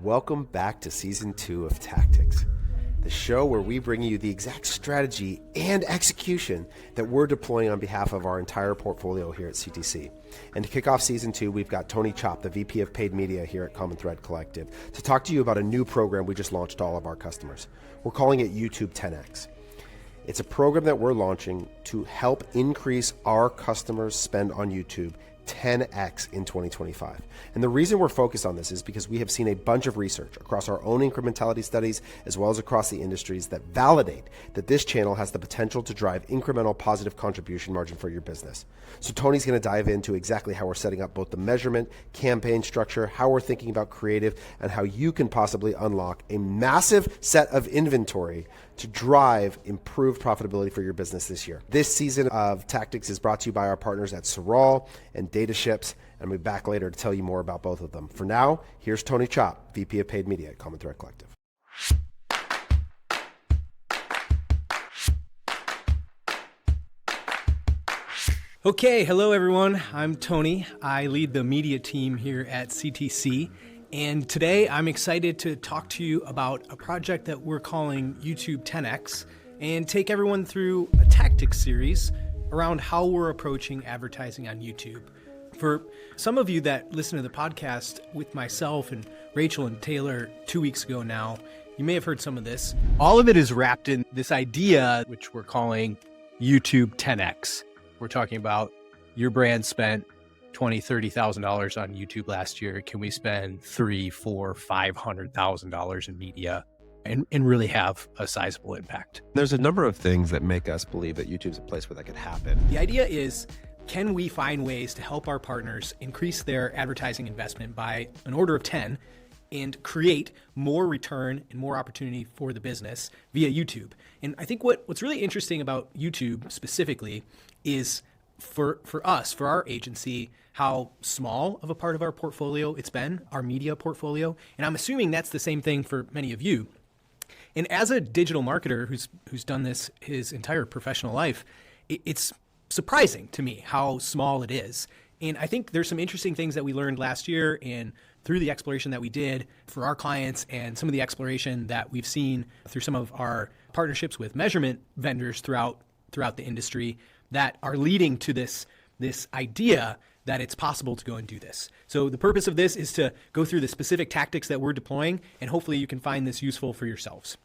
welcome back to Season 2 of Tactics, the show where we bring you the exact strategy and execution that we're deploying on behalf of our entire portfolio here at CTC. And to kick off Season 2, we've got Tony Chopp, the VP of Paid Media here at Common Thread Collective, to talk to you about a new program we just launched to all of our customers. We're calling it YouTube 10X. It's a program that we're launching to help increase our customers' spend on YouTube 10x in 2025. And the reason we're focused on this is because we have seen a bunch of research across our own incrementality studies, as well as across the industries, that validate that this channel has the potential to drive incremental positive contribution margin for your business. So Tony's going to dive into exactly how we're setting up both the measurement, campaign structure, how we're thinking about creative, and how you can possibly unlock a massive set of inventory to drive improved profitability for your business this year. This season of Tactics is brought to you by our partners at Sorol and Data Ships, and we'll be back later to tell you more about both of them. For now, here's Tony Chopp, VP of Paid Media at Common Thread Collective. Okay, hello everyone. I'm Tony. I lead the media team here at CTC. And today I'm excited to talk to you about a project that we're calling YouTube 10X and take everyone through a tactics series around how we're approaching advertising on YouTube. For some of you that listen to the podcast with myself and Rachel and Taylor 2 weeks ago now, you may have heard some of this. All of it is wrapped in this idea, which we're calling YouTube 10X. We're talking about your brand spent $20,000, $30,000 on YouTube last year. Can we spend $300,000, $400,000, $500,000 in media and really have a sizable impact? There's a number of things that make us believe that YouTube's a place where that could happen. The idea is, can we find ways to help our partners increase their advertising investment by an order of 10 and create more return and more opportunity for the business via YouTube? And I think what's really interesting about YouTube specifically is for us, for our agency, how small of a part of our portfolio it's been, our media portfolio. And I'm assuming that's the same thing for many of you. And as a digital marketer who's done this his entire professional life, it's surprising to me how small it is. And I think there's some interesting things that we learned last year and through the exploration that we did for our clients and some of the exploration that we've seen through some of our partnerships with measurement vendors throughout the industry that are leading to this idea that it's possible to go and do this. So the purpose of this is to go through the specific tactics that we're deploying, and hopefully you can find this useful for yourselves.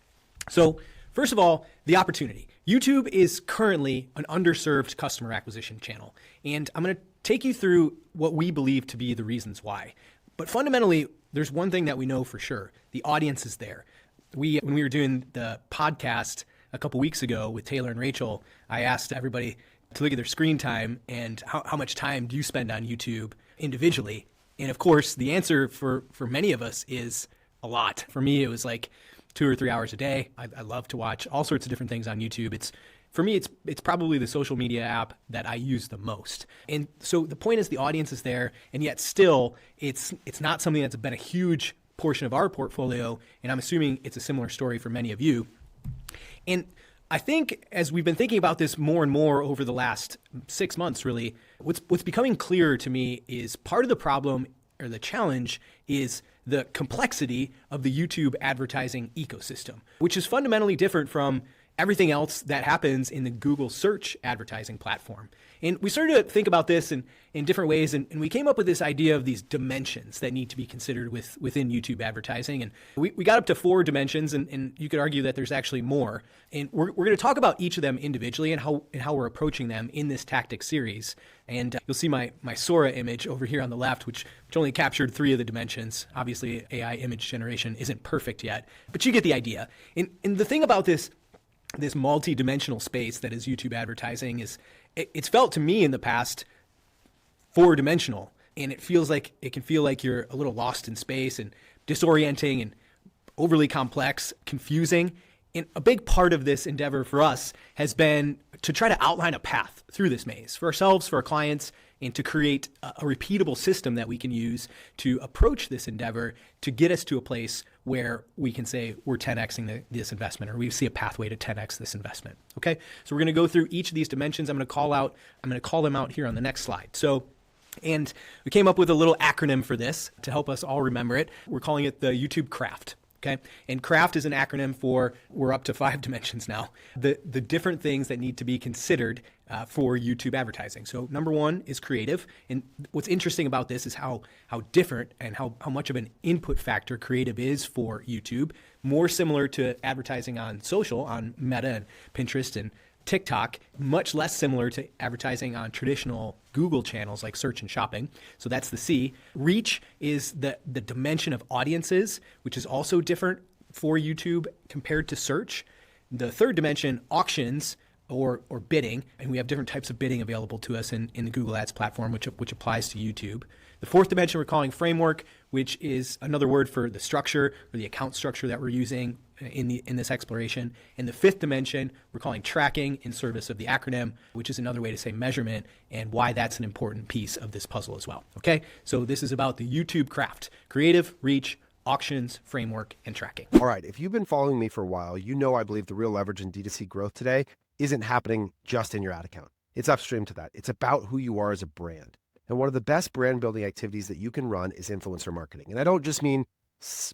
So first of all, the opportunity. YouTube is currently an underserved customer acquisition channel, and I'm going to take you through what we believe to be the reasons why. But fundamentally, there's one thing that we know for sure. The audience is there. When we were doing the podcast a couple weeks ago with Taylor and Rachel, I asked everybody to look at their screen time and how much time do you spend on YouTube individually? And of course, the answer for many of us is a lot. For me, it was like 2 or 3 hours a day. I love to watch all sorts of different things on YouTube. For me, it's probably the social media app that I use the most. And so the point is the audience is there, and yet still it's not something that's been a huge portion of our portfolio. And I'm assuming it's a similar story for many of you. And I think as we've been thinking about this more and more over the last 6 months, really, what's becoming clearer to me is part of the problem or the challenge is the complexity of the YouTube advertising ecosystem, which is fundamentally different from everything else that happens in the Google search advertising platform. And we started to think about this in different ways, and we came up with this idea of these dimensions that need to be considered within YouTube advertising. And we got up to 4 dimensions, and you could argue that there's actually more. And we're going to talk about each of them individually and how we're approaching them in this tactics series. And you'll see my Sora image over here on the left, which only captured 3 of the dimensions. Obviously, AI image generation isn't perfect yet, but you get the idea. And the thing about this multi-dimensional space that is YouTube advertising is it's felt to me in the past 4-dimensional, and it can feel like you're a little lost in space and disorienting and overly complex, confusing. And a big part of this endeavor for us has been to try to outline a path through this maze for ourselves, for our clients, and to create a repeatable system that we can use to approach this endeavor to get us to a place where we can say we're 10xing this investment, or we see a pathway to 10x this investment. Okay, so we're going to go through each of these dimensions. I'm going to call them out here on the next slide. So And we came up with a little acronym for this to help us all remember it. We're calling it the YouTube Craft. Okay. And craft is an acronym for, we're up to 5 dimensions now, the different things that need to be considered for YouTube advertising. So number 1 is creative. And what's interesting about this is how different and how much of an input factor creative is for YouTube. More similar to advertising on social, on Meta and Pinterest and TikTok, much less similar to advertising on traditional Google channels like search and shopping. So that's the C. Reach is the dimension of audiences, which is also different for YouTube compared to search. The third dimension, auctions or bidding, and we have different types of bidding available to us in the Google Ads platform, which applies to YouTube. The fourth dimension we're calling framework, which is another word for the structure or the account structure that we're using in this exploration. And the fifth dimension we're calling tracking in service of the acronym, which is another way to say measurement, and why that's an important piece of this puzzle as well. Okay, so this is about the YouTube craft: creative, reach, auctions, framework, and tracking. All right, if you've been following me for a while, you know I believe the real leverage in D2C growth today isn't happening just in your ad account. It's upstream to that. It's about who you are as a brand. And one of the best brand building activities that you can run is influencer marketing. And I don't just mean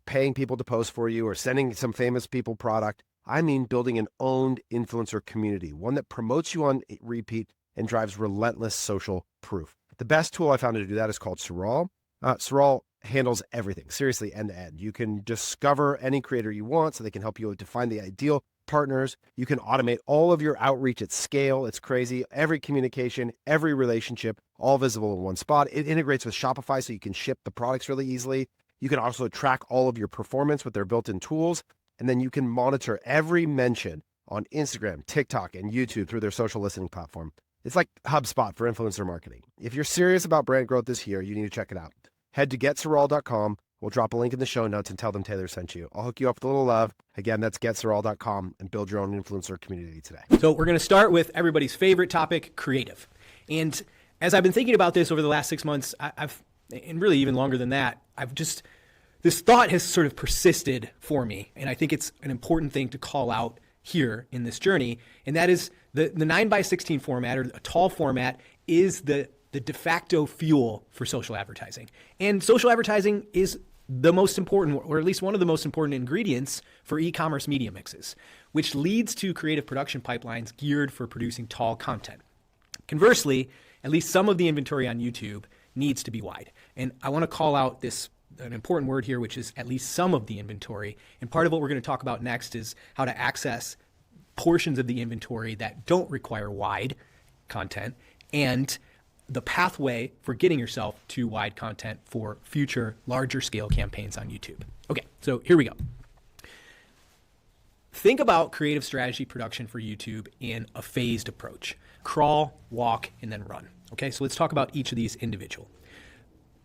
paying people to post for you or sending some famous people product. I mean building an owned influencer community, one that promotes you on repeat and drives relentless social proof. The best tool I found to do that is called Sorrel. Sorrel handles everything, seriously, end to end. You can discover any creator you want so they can help you define the ideal partners. You can automate all of your outreach at scale. It's crazy. Every communication, every relationship, all visible in one spot. It integrates with Shopify so you can ship the products really easily. You can also track all of your performance with their built-in tools. And then you can monitor every mention on Instagram, TikTok, and YouTube through their social listening platform. It's like HubSpot for influencer marketing. If you're serious about brand growth this year, you need to check it out. Head to getsorrel.com. We'll drop a link in the show notes and tell them Taylor sent you. I'll hook you up with a little love. Again, that's getsorrel.com, and build your own influencer community today. So we're going to start with everybody's favorite topic, creative. And as I've been thinking about this over the last 6 months, and really even longer than that, this thought has sort of persisted for me. And I think it's an important thing to call out here in this journey. And that is the 9:16 format, or a tall format, is the de facto fuel for social advertising. And social advertising is the most important, or at least one of the most important ingredients for e-commerce media mixes, which leads to creative production pipelines geared for producing tall content. Conversely, at least some of the inventory on YouTube needs to be wide. And I want to call out an important word here, which is at least some of the inventory. And part of what we're going to talk about next is how to access portions of the inventory that don't require wide content, and the pathway for getting yourself to wide content for future larger scale campaigns on YouTube. Okay, so here we go. Think about creative strategy production for YouTube in a phased approach: crawl, walk, and then run. Okay, so let's talk about each of these individual.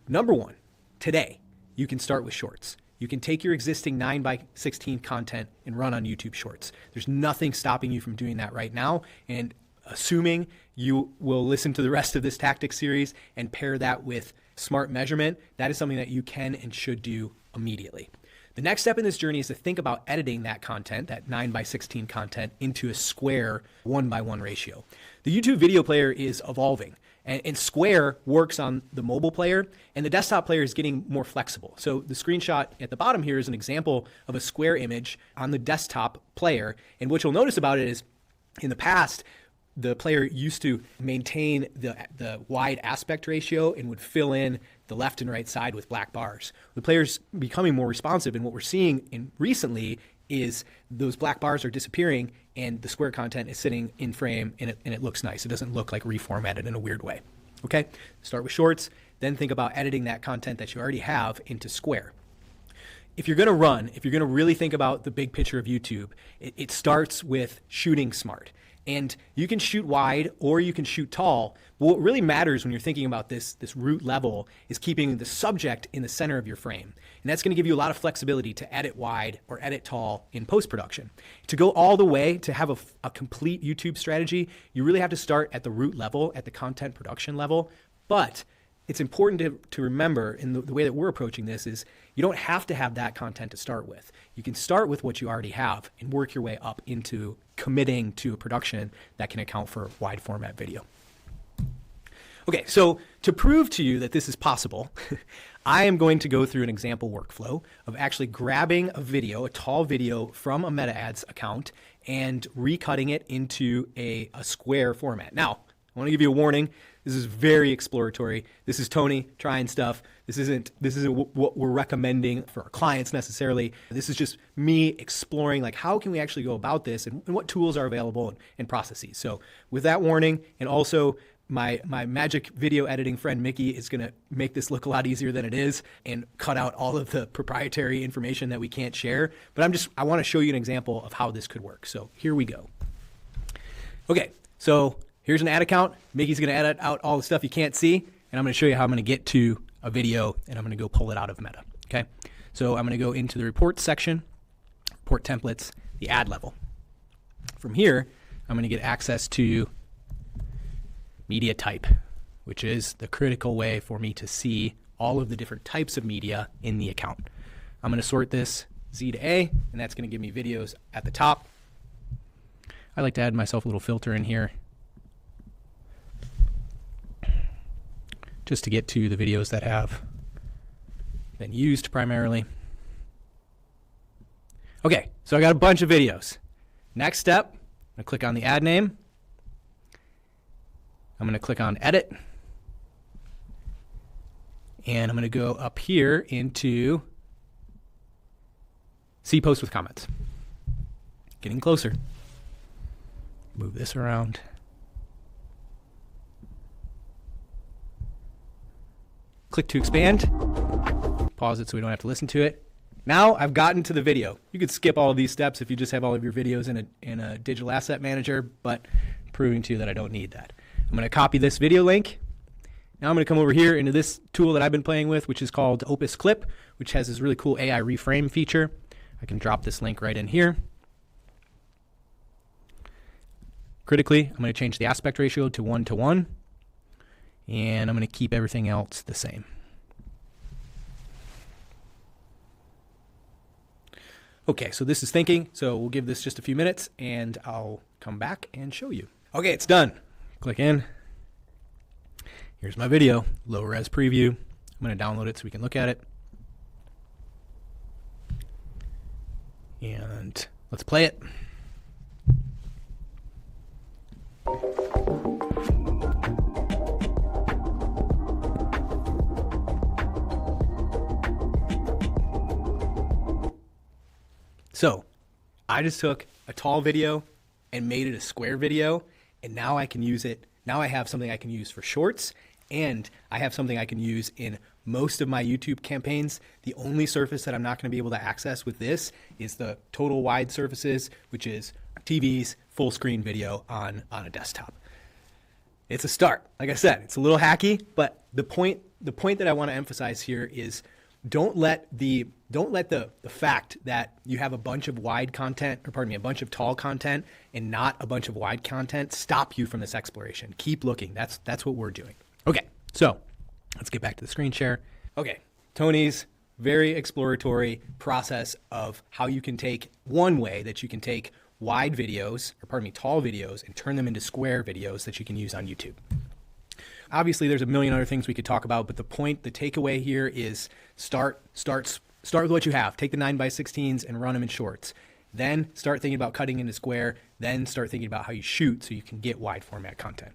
Number 1, today, you can start with shorts. You can take your existing 9:16 content and run on YouTube Shorts. There's nothing stopping you from doing that right now. And assuming you will listen to the rest of this tactics series and pair that with smart measurement, that is something that you can and should do immediately. The next step in this journey is to think about editing that content, that 9:16 content, into a square 1:1 ratio. The YouTube video player is evolving, and Square works on the mobile player, and the desktop player is getting more flexible. So the screenshot at the bottom here is an example of a Square image on the desktop player. And what you'll notice about it is, in the past, the player used to maintain the wide aspect ratio and would fill in the left and right side with black bars. The player's becoming more responsive, and what we're seeing recently is those black bars are disappearing and the square content is sitting in frame, and it looks nice. It doesn't look like reformatted in a weird way. Okay, start with shorts, then think about editing that content that you already have into square. If you're going to really think about the big picture of YouTube, it starts with shooting smart. And you can shoot wide or you can shoot tall. But what really matters when you're thinking about this root level is keeping the subject in the center of your frame. And that's going to give you a lot of flexibility to edit wide or edit tall in post-production. To go all the way to have a complete YouTube strategy, you really have to start at the root level, at the content production level. But it's important to remember, in the way that we're approaching this, is you don't have to have that content to start with. You can start with what you already have and work your way up into committing to a production that can account for wide format video. Okay, so to prove to you that this is possible, I am going to go through an example workflow of actually grabbing a video, a tall video from a Meta Ads account and recutting it into a square format. Now, I want to give you a warning. This is very exploratory. This is Tony trying stuff. This isn't what we're recommending for our clients necessarily. This is just me exploring, like, how can we actually go about this and what tools are available and processes. So with that warning, and also my magic video editing friend Mickey is going to make this look a lot easier than it is and cut out all of the proprietary information that we can't share. But I want to show you an example of how this could work. So here we go. Okay, so here's an ad account. Mickey's going to edit out all the stuff you can't see, and I'm going to show you how I'm going to get to a video, and I'm going to go pull it out of Meta. Okay, so I'm going to go into the reports section, report templates, the ad level. From here, I'm going to get access to media type, which is the critical way for me to see all of the different types of media in the account. I'm going to sort this Z to A, and that's going to give me videos at the top. I like to add myself a little filter in here just to get to the videos that have been used primarily. Okay, so I got a bunch of videos. Next step, I'm going to click on the ad name. I'm going to click on edit. And I'm going to go up here into see post with comments. Getting closer. Move this around. Click to expand. Pause it so we don't have to listen to it. Now I've gotten to the video. You could skip all of these steps if you just have all of your videos in a digital asset manager, but I'm proving to you that I don't need that. I'm going to copy this video link. Now I'm going to come over here into this tool that I've been playing with, which is called Opus Clip, which has this really cool AI reframe feature. I can drop this link right in here. Critically, I'm going to change the aspect ratio to 1:1, and I'm going to keep everything else the same. Okay, so this is thinking, so we'll give this just a few minutes, and I'll come back and show you. Okay, it's done. Click in. Here's my video, low res preview. I'm going to download it so we can look at it. And let's play it. So I just took a tall video and made it a square video, and now I can use it. Now I have something I can use for shorts, and I have something I can use in most of my YouTube campaigns. The only surface that I'm not going to be able to access with this is the total wide surfaces, which is TVs, full screen video on a desktop. It's a start. Like I said, it's a little hacky, but the point that I want to emphasize here is don't let the fact that you have a bunch of wide content, or pardon me, a bunch of tall content and not a bunch of wide content stop you from this exploration. Keep looking. That's what we're doing. Okay, so let's get back to the screen share. Okay, Tony's very exploratory process of how you can take one way that you can take wide videos, or pardon me, tall videos, and turn them into square videos that you can use on YouTube. Obviously, there's a million other things we could talk about, but the takeaway here is start with what you have. Take the 9x16s and run them in shorts. Then start thinking about cutting into square. Then start thinking about how you shoot so you can get wide format content.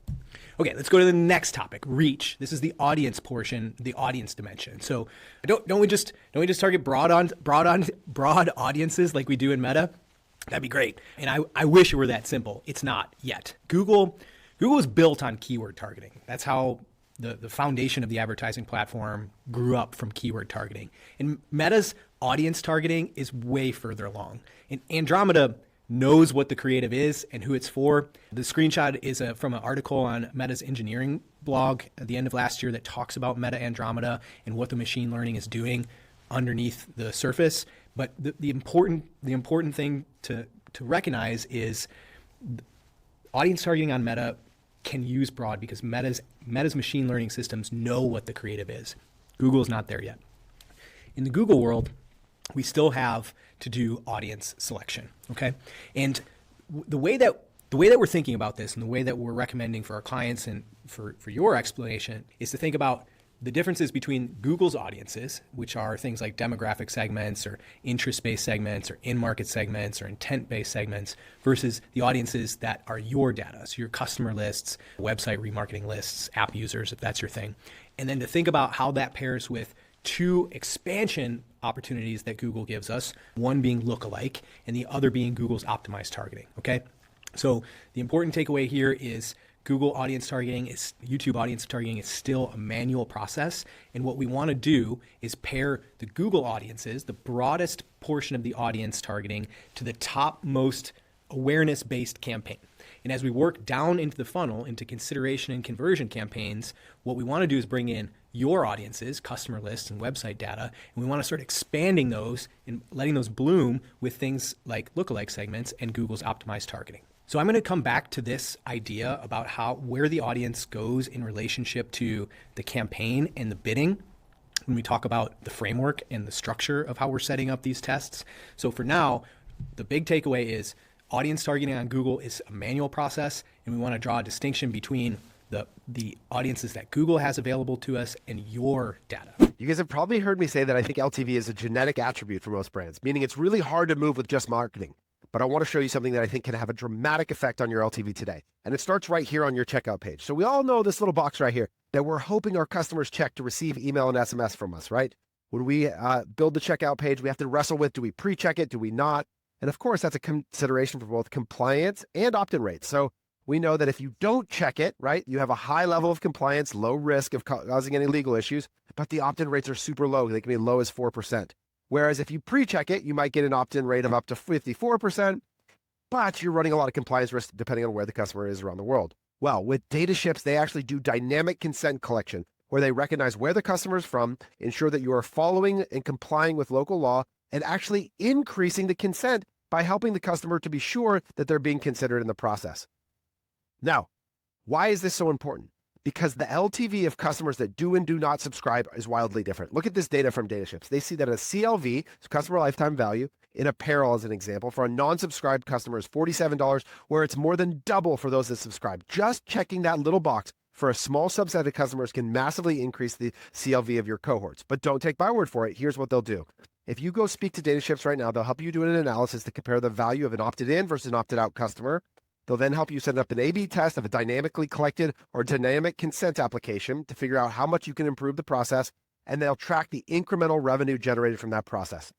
Okay, let's go to the next topic, reach. This is the audience portion, the audience dimension. So don't we just target broad audiences like we do in Meta? That'd be great. And I wish it were that simple. It's not yet. Google is built on keyword targeting. That's how the foundation of the advertising platform grew up, from keyword targeting. And Meta's audience targeting is way further along. And Andromeda knows what the creative is and who it's for. The screenshot is from an article on Meta's engineering blog at the end of last year that talks about Meta Andromeda and what the machine learning is doing underneath the surface. But the important thing to recognize is audience targeting on Meta can use broad because Meta's machine learning systems know what the creative is. Google's not there yet. In the Google world, we still have to do audience selection, okay? And the way that The way that we're thinking about this and the way that we're recommending for our clients and for your explanation is to think about the differences between Google's audiences, which are things like demographic segments or interest-based segments or in-market segments or intent-based segments, versus the audiences that are your data, so your customer lists, website remarketing lists, app users, if that's your thing. And then to think about how that pairs with two expansion opportunities that Google gives us, one being lookalike and the other being Google's optimized targeting, okay? So the important takeaway here is YouTube audience targeting is still a manual process. And what we want to do is pair the Google audiences, the broadest portion of the audience targeting, to the topmost awareness-based campaign. And as we work down into the funnel, into consideration and conversion campaigns, what we want to do is bring in your audiences, customer lists, and website data, and we want to start expanding those and letting those bloom with things like lookalike segments and Google's optimized targeting. So I'm going to come back to this idea about where the audience goes in relationship to the campaign and the bidding when we talk about the framework and the structure of how we're setting up these tests. So for now, the big takeaway is audience targeting on Google is a manual process, and we want to draw a distinction between the audiences that Google has available to us and your data. You guys have probably heard me say that I think LTV is a genetic attribute for most brands, meaning it's really hard to move with just marketing. But I want to show you something that I think can have a dramatic effect on your LTV today. And it starts right here on your checkout page. So we all know this little box right here that we're hoping our customers check to receive email and SMS from us, right? When we build the checkout page, we have to wrestle with, do we pre-check it? Do we not? And of course, that's a consideration for both compliance and opt-in rates. So we know that if you don't check it, right, you have a high level of compliance, low risk of causing any legal issues, but the opt-in rates are super low. They can be low as 4%. Whereas if you pre-check it, you might get an opt-in rate of up to 54%, but you're running a lot of compliance risk depending on where the customer is around the world. Well, with data ships, they actually do dynamic consent collection, where they recognize where the customer is from, ensure that you are following and complying with local law, and actually increasing the consent by helping the customer to be sure that they're being considered in the process. Now, why is this so important? Because the LTV of customers that do and do not subscribe is wildly different. Look at this data from DataShips. They see that a CLV, so customer lifetime value, in apparel as an example, for a non-subscribed customer is $47, where it's more than double for those that subscribe. Just checking that little box for a small subset of customers can massively increase the CLV of your cohorts. But don't take my word for it. Here's what they'll do. If you go speak to DataShips right now, they'll help you do an analysis to compare the value of an opted-in versus an opted-out customer. They'll then help you set up an A/B test of a dynamically collected or dynamic consent application to figure out how much you can improve the process, and they'll track the incremental revenue generated from that process.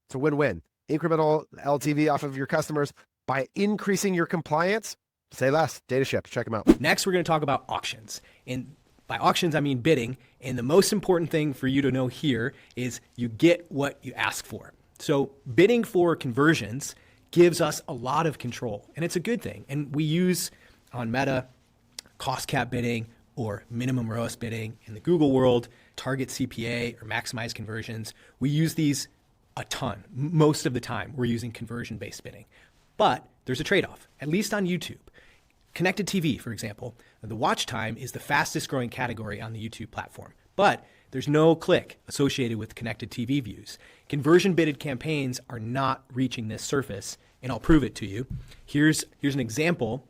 It's a win-win. Incremental LTV off of your customers by increasing your compliance. Say less. DataShips, check them out. Next, we're going to talk about auctions. And by auctions, I mean bidding. And the most important thing for you to know here is you get what you ask for. So bidding for conversions gives us a lot of control, and it's a good thing. And we use on Meta cost cap bidding or minimum ROAS bidding. In the Google world, target CPA or maximize conversions. We use these a ton. Most of the time, we're using conversion-based bidding. But there's a trade-off, at least on YouTube. Connected TV, for example, the watch time is the fastest growing category on the YouTube platform. But there's no click associated with connected TV views. Conversion bidded campaigns are not reaching this surface, and I'll prove it to you. Here's an example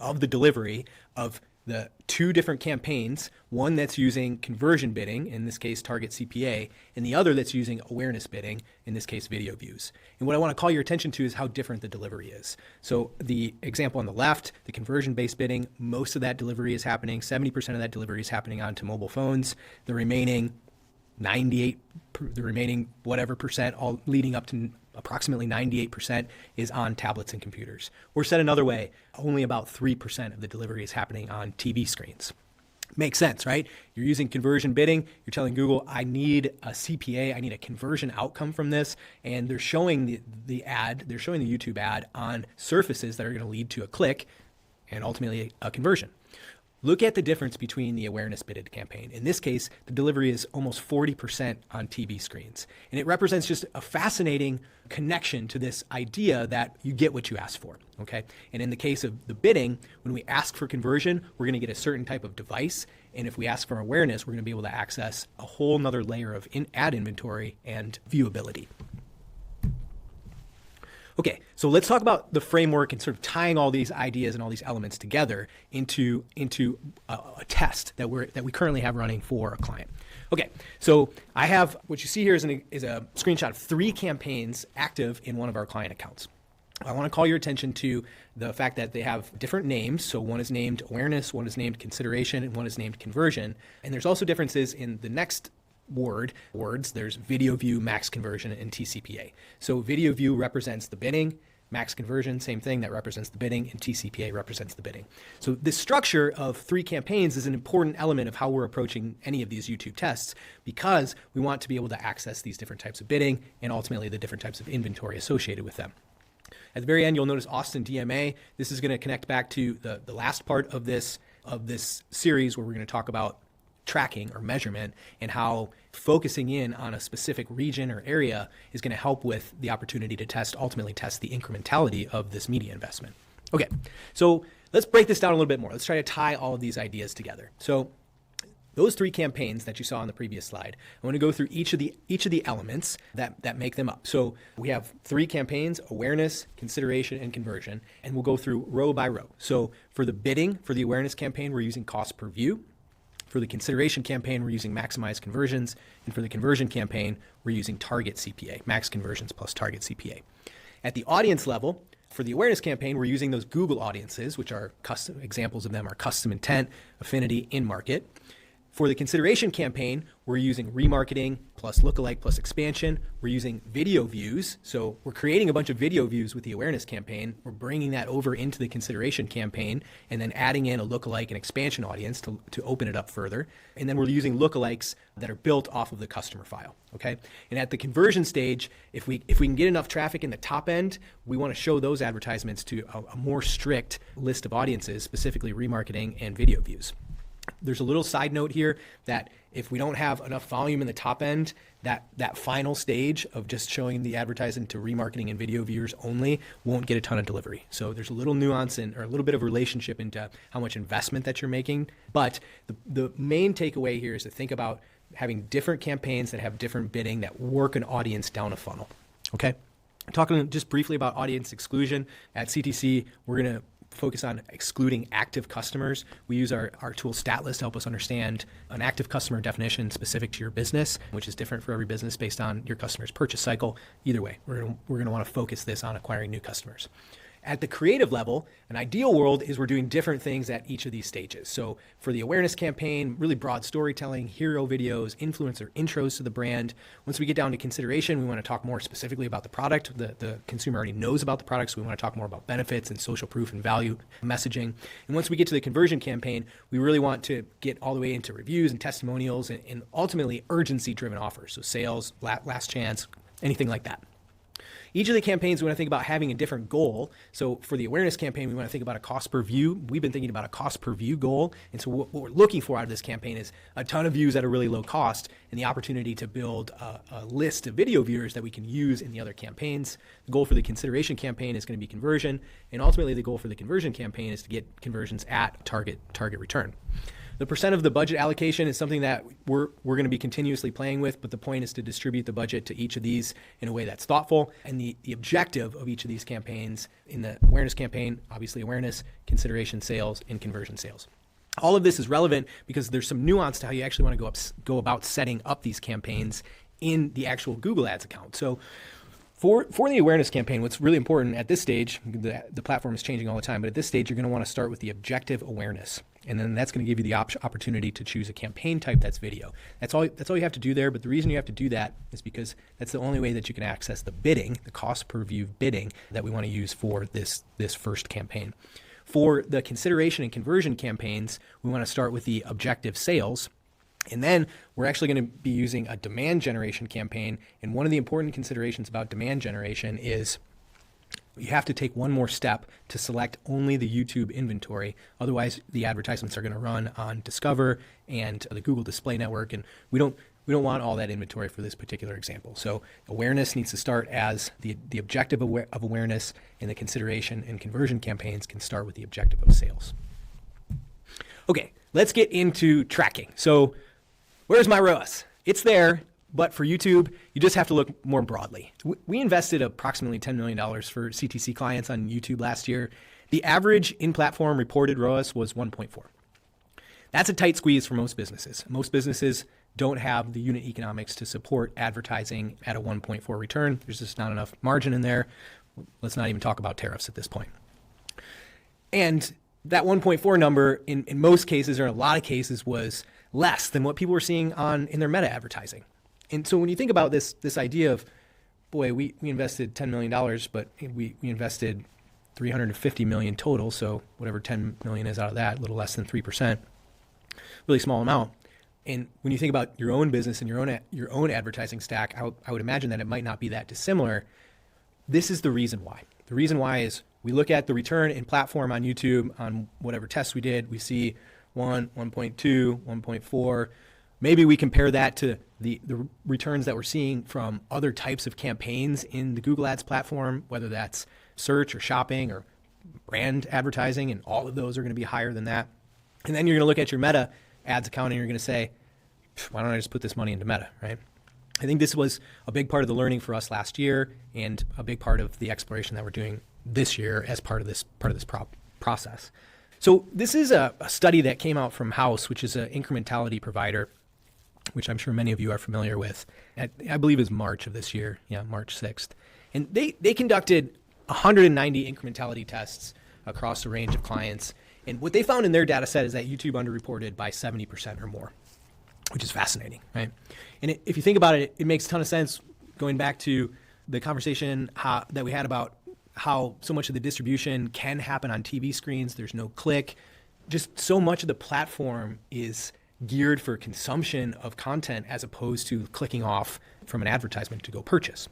of the delivery of the two different campaigns, one that's using conversion bidding, in this case target CPA, and the other that's using awareness bidding, in this case video views. And what I want to call your attention to is how different the delivery is. So the example on the left, the conversion-based bidding, most of that delivery is happening, 70% of that delivery is happening onto mobile phones. The remaining whatever percent, all leading up to approximately 98% is on tablets and computers. Or said another way, only about 3% of the delivery is happening on TV screens. Makes sense, right? You're using conversion bidding. You're telling Google, I need a CPA, I need a conversion outcome from this. And they're showing the ad, they're showing the YouTube ad on surfaces that are going to lead to a click and ultimately a conversion. Look at the difference between the awareness bidded campaign. In this case, the delivery is almost 40% on TV screens. And it represents just a fascinating connection to this idea that you get what you ask for, okay? And in the case of the bidding, when we ask for conversion, we're gonna get a certain type of device. And if we ask for awareness, we're gonna be able to access a whole nother layer of ad inventory and viewability. Okay, so let's talk about the framework and sort of tying all these ideas and all these elements together into a test that we currently have running for a client. Okay, so I have what you see here is a screenshot of 3 campaigns active in one of our client accounts. I want to call your attention to the fact that they have different names. So one is named awareness, one is named consideration, and one is named conversion. And there's also differences in the next words. There's video view, max conversion, and TCPA. So video view represents the bidding, max conversion, same thing, that represents the bidding, and TCPA represents the bidding. So this structure of 3 campaigns is an important element of how we're approaching any of these YouTube tests, because we want to be able to access these different types of bidding and ultimately the different types of inventory associated with them. At the very end, you'll notice Austin DMA. This is going to connect back to the last part of this series, where we're going to talk about tracking or measurement and how focusing in on a specific region or area is going to help with the opportunity to ultimately test the incrementality of this media investment. Okay, so let's break this down a little bit more. Let's try to tie all of these ideas together. So those 3 campaigns that you saw on the previous slide, I want to go through each of the elements that make them up. So we have 3 campaigns: awareness, consideration, and conversion, and we'll go through row by row. So for the bidding, for the awareness campaign, we're using cost per view. For the consideration campaign, we're using maximized conversions. And for the conversion campaign, we're using target CPA, max conversions plus target CPA. At the audience level, for the awareness campaign, we're using those Google audiences, which are custom examples of them are custom intent, affinity, in-market. For the consideration campaign, we're using remarketing plus lookalike plus expansion. We're using video views. So we're creating a bunch of video views with the awareness campaign. We're bringing that over into the consideration campaign and then adding in a lookalike and expansion audience to open it up further. And then we're using lookalikes that are built off of the customer file. Okay. And at the conversion stage, if we can get enough traffic in the top end, we want to show those advertisements to a more strict list of audiences, specifically remarketing and video views. There's a little side note here that if we don't have enough volume in the top end, that final stage of just showing the advertising to remarketing and video viewers only won't get a ton of delivery. So there's a little nuance or a little bit of relationship into how much investment that you're making. But the main takeaway here is to think about having different campaigns that have different bidding that work an audience down a funnel. Okay? Talking just briefly about audience exclusion. At CTC, we're going to focus on excluding active customers. We use our tool StatList to help us understand an active customer definition specific to your business, which is different for every business based on your customer's purchase cycle. Either way, we're going to want to focus this on acquiring new customers. At the creative level, an ideal world is we're doing different things at each of these stages. So for the awareness campaign, really broad storytelling, hero videos, influencer intros to the brand. Once we get down to consideration, we want to talk more specifically about the product. The consumer already knows about the product, so we want to talk more about benefits and social proof and value messaging. And once we get to the conversion campaign, we really want to get all the way into reviews and testimonials and ultimately urgency-driven offers. So sales, last chance, anything like that. Each of the campaigns, we want to think about having a different goal. So for the awareness campaign, we want to think about a cost per view. We've been thinking about a cost per view goal. And so what we're looking for out of this campaign is a ton of views at a really low cost and the opportunity to build a list of video viewers that we can use in the other campaigns. The goal for the consideration campaign is going to be conversion. And ultimately, the goal for the conversion campaign is to get conversions at target return. The percent of the budget allocation is something that we're going to be continuously playing with, but the point is to distribute the budget to each of these in a way that's thoughtful. And the objective of each of these campaigns, in the awareness campaign, obviously awareness, consideration sales, and conversion sales. All of this is relevant because there's some nuance to how you actually want to go about setting up these campaigns in the actual Google Ads account. So for the awareness campaign, what's really important at this stage, the platform is changing all the time, but at this stage, you're going to want to start with the objective awareness. And then that's going to give you the opportunity to choose a campaign type that's video. That's all you have to do there. But the reason you have to do that is because that's the only way that you can access the bidding, the cost per view bidding that we want to use for this first campaign. For the consideration and conversion campaigns, we want to start with the objective sales. And then we're actually going to be using a demand generation campaign. And one of the important considerations about demand generation is you have to take one more step to select only the YouTube inventory. Otherwise, the advertisements are going to run on Discover and the Google Display Network. And we don't want all that inventory for this particular example. So awareness needs to start as the objective of awareness, and the consideration and conversion campaigns can start with the objective of sales. Okay, let's get into tracking. So where's my ROAS? It's there, But for YouTube, you just have to look more broadly. We invested approximately $10 million for CTC clients on YouTube last year. The average in-platform reported ROAS was 1.4. That's a tight squeeze for most businesses. Most businesses don't have the unit economics to support advertising at a 1.4 return. There's just not enough margin in there. Let's not even talk about tariffs at this point. And that 1.4 number in most cases, or in a lot of cases, was less than what people were seeing in their meta advertising. And so when you think about this idea of, boy, we invested $10 million, but we invested $350 million total, so whatever 10 million is out of that, a little less than 3%, really small amount. And when you think about your own business and your own advertising stack, I would imagine that it might not be that dissimilar. This is the reason why. The reason why is we look at the return in platform on YouTube on whatever tests we did. We see 1, 1.2, 1.4. Maybe we compare that to the returns that we're seeing from other types of campaigns in the Google Ads platform, whether that's search or shopping or brand advertising, and all of those are going to be higher than that. And then you're going to look at your Meta ads account and you're going to say, why don't I just put this money into Meta, right? I think this was a big part of the learning for us last year and a big part of the exploration that we're doing this year as part of this process. So this is a study that came out from House, which is an incrementality provider, which I'm sure many of you are familiar with. I believe is March of this year. Yeah, March 6th. And they conducted 190 incrementality tests across a range of clients. And what they found in their data set is that YouTube underreported by 70% or more, which is fascinating, right? And if you think about it, it makes a ton of sense going back to the conversation that we had about how so much of the distribution can happen on TV screens. There's no click. Just so much of the platform is geared for consumption of content as opposed to clicking off from an advertisement to go purchase.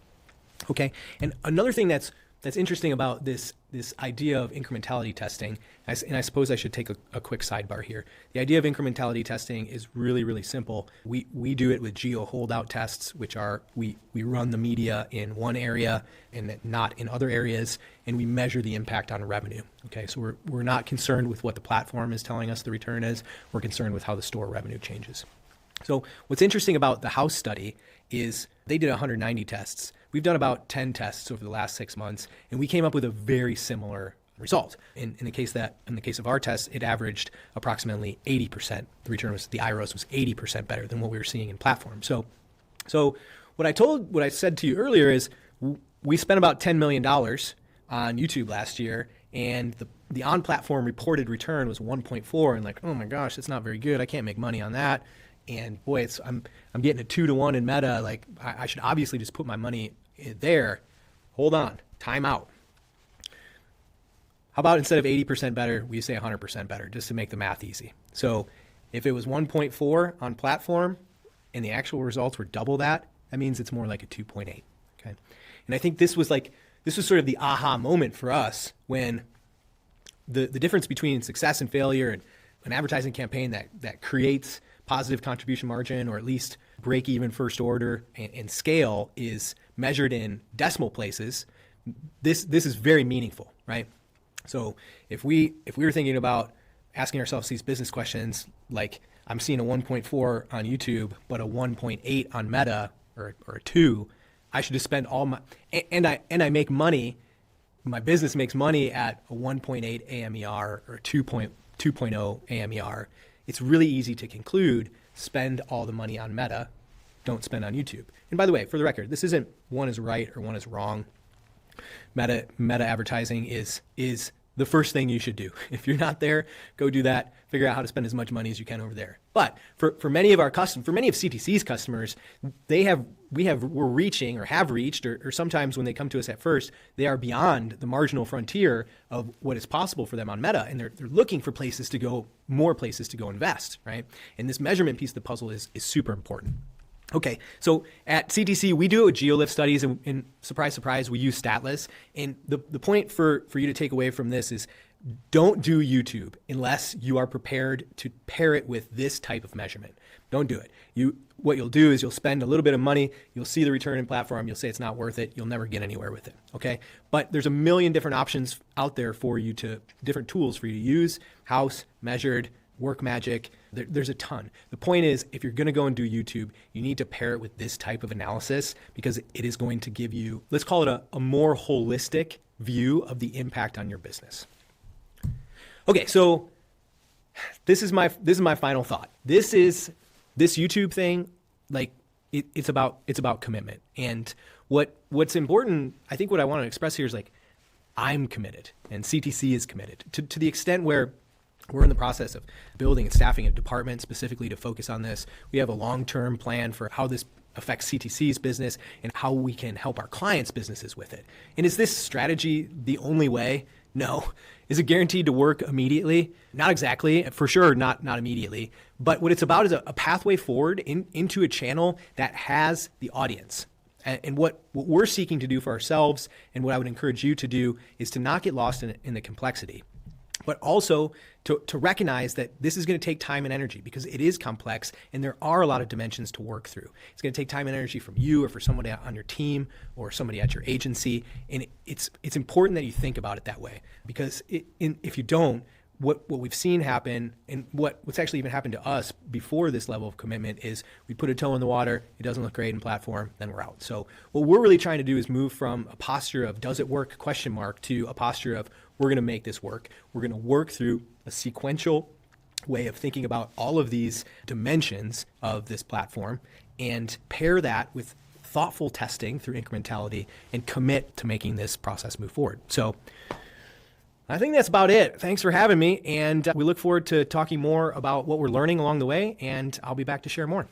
Okay, and another thing that's interesting about this idea of incrementality testing, and I suppose I should take a quick sidebar here. The idea of incrementality testing is really, really simple. We do it with geo holdout tests, which are we run the media in one area and not in other areas, and we measure the impact on revenue. Okay, so we're not concerned with what the platform is telling us the return is. We're concerned with how the store revenue changes. So what's interesting about the House study is they did 190 tests. We've done about 10 tests over the last 6 months, and we came up with a very similar result. In the case of our test, it averaged approximately 80%. The return the IROS was 80% better than what we were seeing in platform. So what I said to you earlier is we spent about $10 million on YouTube last year, and the on-platform reported return was 1.4, and like, oh my gosh, that's not very good. I can't make money on that. And boy, I'm getting a 2-to-1 in Meta. Like I should obviously just put my money there. Hold on, time out. How about instead of 80% better, we say 100% better, just to make the math easy. So if it was 1.4 on platform and the actual results were double that means it's more like a 2.8. Okay, and I think this was sort of the aha moment for us when the difference between success and failure and an advertising campaign that creates positive contribution margin, or at least break even first order and scale, is measured in decimal places. This is very meaningful, right? So if we were thinking about asking ourselves these business questions, like I'm seeing a 1.4 on YouTube, but a 1.8 on Meta, or a 2, I should just spend all my and I make money. My business makes money at a 1.8 AMER or 2.0 AMER. It's really easy to conclude, spend all the money on Meta, don't spend on YouTube. And by the way, for the record, this isn't one is right or one is wrong. Meta advertising is the first thing you should do. If you're not there, go do that. Figure out how to spend as much money as you can over there. But for many of our customers, for many of CTC's customers, we're reaching or have reached, or sometimes when they come to us at first, they are beyond the marginal frontier of what is possible for them on Meta, and they're looking for more places to go invest, right? And this measurement piece of the puzzle is super important. Okay, so at CTC, we do it with GeoLift studies, and surprise, surprise, we use Statless. And the point for you to take away from this is don't do YouTube unless you are prepared to pair it with this type of measurement. Don't do it. What you'll do is you'll spend a little bit of money, you'll see the return in platform, you'll say it's not worth it, you'll never get anywhere with it, okay? But there's a million different options out there for you different tools for you to use: House, Measured, Work Magic, There's a ton. The point is, if you're going to go and do YouTube, you need to pair it with this type of analysis because it is going to give you, let's call it a more holistic view of the impact on your business. Okay, so this is my final thought. This YouTube thing, like it's about commitment. And what's important, I think what I want to express here is like, I'm committed and CTC is committed to the extent where we're in the process of building and staffing a department specifically to focus on this. We have a long-term plan for how this affects CTC's business and how we can help our clients' businesses with it. And is this strategy the only way? No. Is it guaranteed to work immediately? Not exactly, for sure, not immediately. But what it's about is a pathway forward into a channel that has the audience. And what we're seeking to do for ourselves, and what I would encourage you to do, is to not get lost in the complexity, but also to recognize that this is going to take time and energy because it is complex and there are a lot of dimensions to work through. It's going to take time and energy from you or for somebody on your team or somebody at your agency. And it's important that you think about it that way because if you don't, what we've seen happen and what's actually even happened to us before this level of commitment is we put a toe in the water, it doesn't look great in platform, then we're out. So what we're really trying to do is move from a posture of does it work ? To a posture of we're going to make this work. We're going to work through a sequential way of thinking about all of these dimensions of this platform and pair that with thoughtful testing through incrementality and commit to making this process move forward. So I think that's about it. Thanks for having me. And we look forward to talking more about what we're learning along the way. And I'll be back to share more.